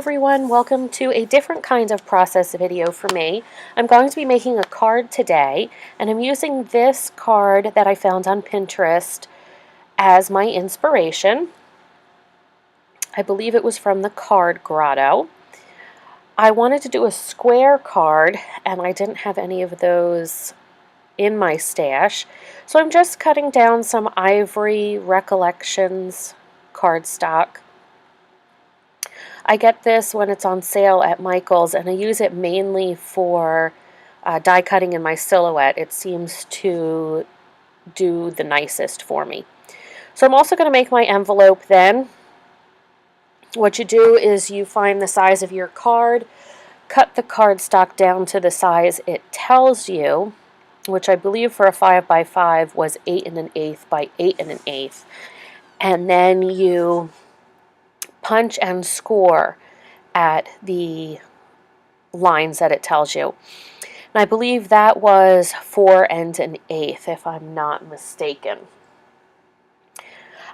everyone, welcome to a different kind of process video for me. I'm going to be making a card today, and I'm using this card that I found on Pinterest as my inspiration. I believe it was from the Card Grotto. I wanted to do a square card, and I didn't have any of those in my stash, so I'm just cutting down some Ivory Recollections cardstock. I get this when it's on sale at Michael's, and I use it mainly for die cutting in my silhouette. It seems to do the nicest for me. So I'm also going to make my envelope then. What you do is you find the size of your card, cut the cardstock down to the size it tells you, which I believe for a 5x5 was 8 1/8 by 8 1/8. And then you punch and score at the lines that it tells you. And I believe that was 4 1/8, if I'm not mistaken.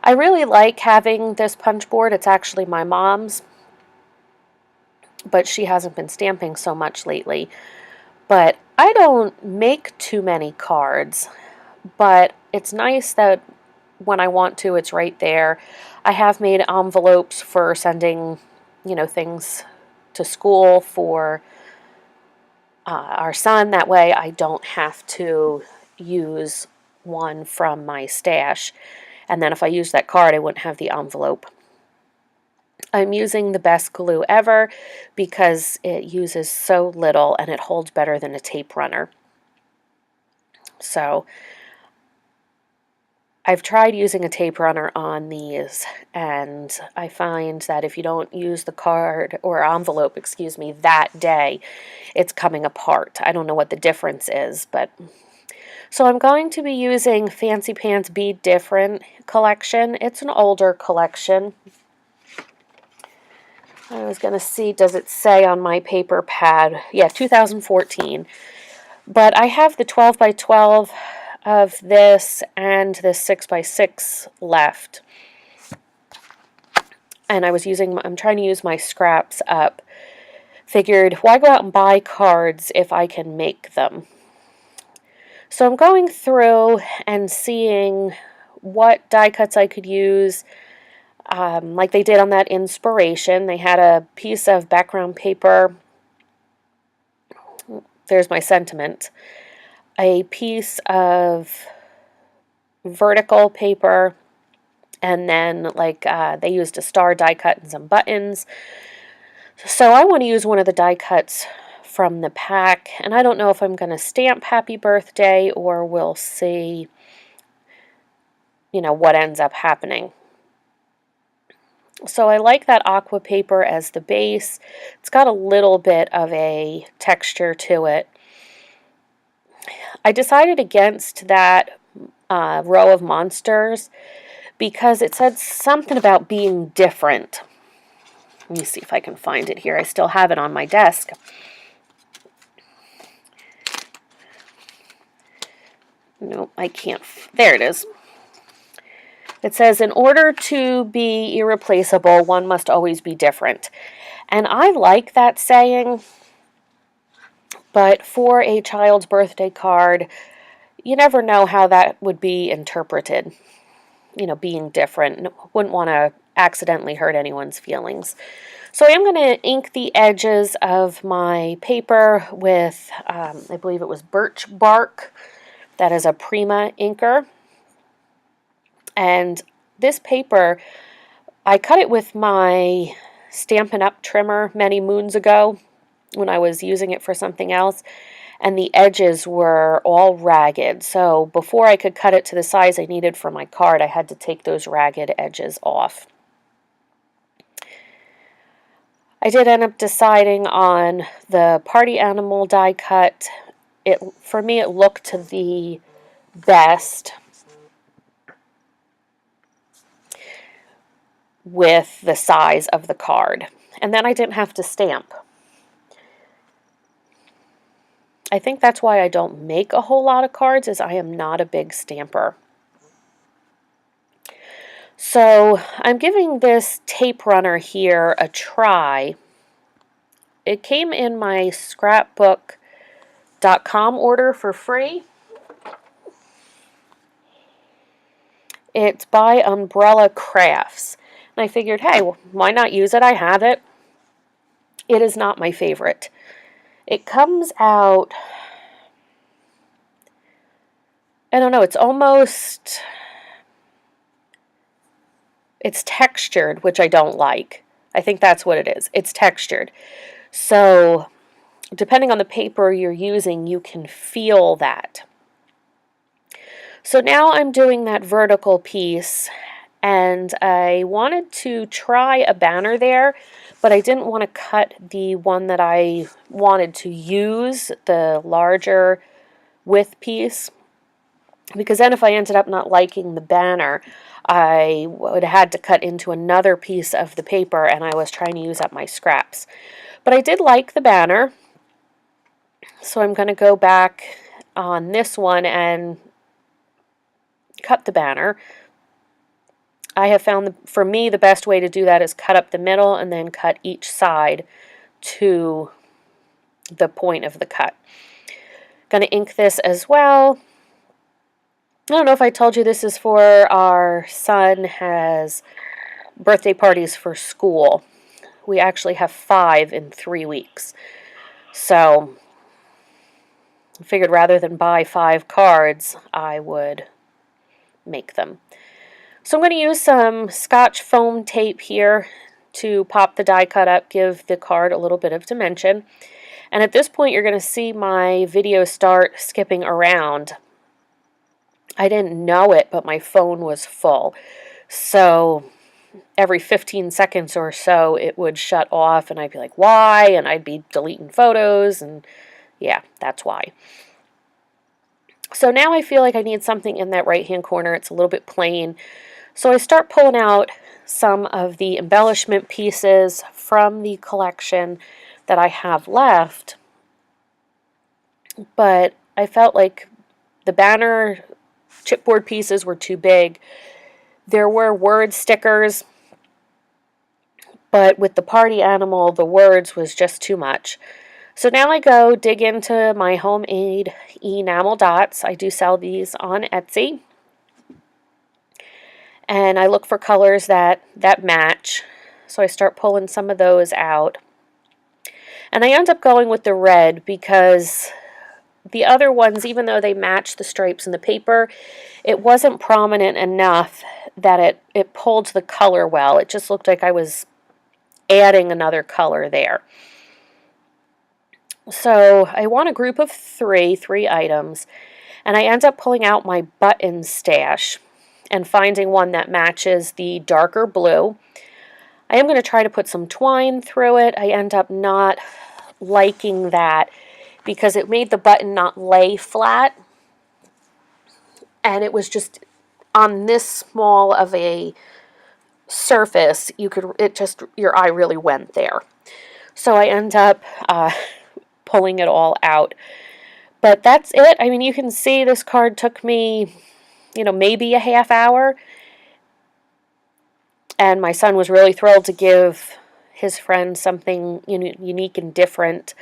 I really like having this punch board. It's actually my mom's, but she hasn't been stamping so much lately. But I don't make too many cards, but it's nice that when I want to, it's right there. I have made envelopes for sending, things to school for our son. That way I don't have to use one from my stash. And then if I use that card, I wouldn't have the envelope. I'm using the best glue ever because it uses so little and it holds better than a tape runner. So I've tried using a tape runner on these, and I find that if you don't use the card or envelope, that day, it's coming apart. I don't know what the difference is, but so I'm going to be using Fancy Pants Be Different collection. It's an older collection. I was going to see, does it say on my paper pad? Yeah, 2014. But I have the 12x12 of this and this 6x6 left. And I'm trying to use my scraps up. Figured, why go out and buy cards if I can make them? So I'm going through and seeing what die cuts I could use. Like they did on that inspiration. They had a piece of background paper. There's my sentiment. A piece of vertical paper, and then they used a star die cut and some buttons. So I want to use one of the die cuts from the pack, and I don't know if I'm going to stamp happy birthday or we'll see, what ends up happening. So I like that aqua paper as the base. It's got a little bit of a texture to it. I decided against that row of monsters because it said something about being different. Let me see if I can find it here. I still have it on my desk. No, I can't. There it is. It says, in order to be irreplaceable, one must always be different. And I like that saying, but for a child's birthday card, you never know how that would be interpreted. Being different. Wouldn't want to accidentally hurt anyone's feelings. So I am going to ink the edges of my paper with, I believe it was birch bark. That is a Prima inker. And this paper, I cut it with my Stampin' Up! Trimmer many moons ago when I was using it for something else. And the edges were all ragged. So before I could cut it to the size I needed for my card, I had to take those ragged edges off. I did end up deciding on the party animal die cut. For me, it looked the best with the size of the card. And then I didn't have to stamp. I think that's why I don't make a whole lot of cards, is I am not a big stamper. So I'm giving this tape runner here a try. It came in my scrapbook.com order for free. It's by Umbrella Crafts. And I figured, hey, well, why not use it? I have it. It is not my favorite. It comes out, I don't know, it's textured, which I don't like. I think that's what it is. It's textured. So, depending on the paper you're using, you can feel that. So now I'm doing that vertical piece, and I wanted to try a banner there, but I didn't want to cut the one that I wanted to use, the larger width piece, because then if I ended up not liking the banner, I would have had to cut into another piece of the paper, and I was trying to use up my scraps. But I did like the banner, so I'm going to go back on this one and cut the banner. I have found, for me, the best way to do that is cut up the middle and then cut each side to the point of the cut. Going to ink this as well. I don't know if I told you, this is for our son has birthday parties for school. We actually have 5 in 3 weeks. So I figured rather than buy 5 cards, I would make them. So I'm going to use some Scotch foam tape here to pop the die cut up, give the card a little bit of dimension. And at this point, you're going to see my video start skipping around. I didn't know it, but my phone was full. So every 15 seconds or so, it would shut off, and I'd be like, why? And I'd be deleting photos, and yeah, that's why. So now I feel like I need something in that right-hand corner. It's a little bit plain. So I start pulling out some of the embellishment pieces from the collection that I have left. But I felt like the banner chipboard pieces were too big. There were word stickers, but with the party animal, the words was just too much. So now I go dig into my homemade enamel dots. I do sell these on Etsy. And I look for colors that match. So I start pulling some of those out. And I end up going with the red because the other ones, even though they match the stripes in the paper, it wasn't prominent enough that it pulled the color well. It just looked like I was adding another color there. So I want a group of three items, and I end up pulling out my button stash and finding one that matches the darker blue. I am going to try to put some twine through it. I end up not liking that because it made the button not lay flat, and it was just on this small of a surface, your eye really went there. So I end up pulling it all out. But that's it. I mean, you can see this card took me, maybe a half hour. And my son was really thrilled to give his friend something unique and different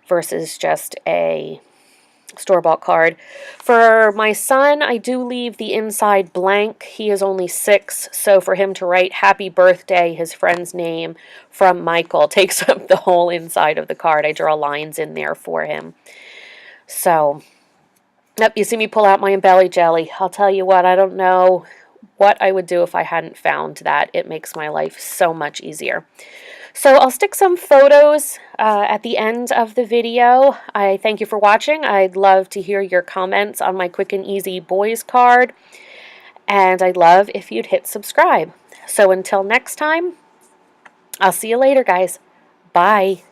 versus just a store-bought card. For my son, I do leave the inside blank. He is only 6, so for him to write happy birthday, his friend's name from Michael, takes up the whole inside of the card. I draw lines in there for him. So, yep, you see me pull out my Embelly Jelly. I'll tell you what, I don't know what I would do if I hadn't found that. It makes my life so much easier. So I'll stick some photos at the end of the video. I thank you for watching. I'd love to hear your comments on my Quick and Easy Boys card. And I'd love if you'd hit subscribe. So until next time, I'll see you later, guys. Bye.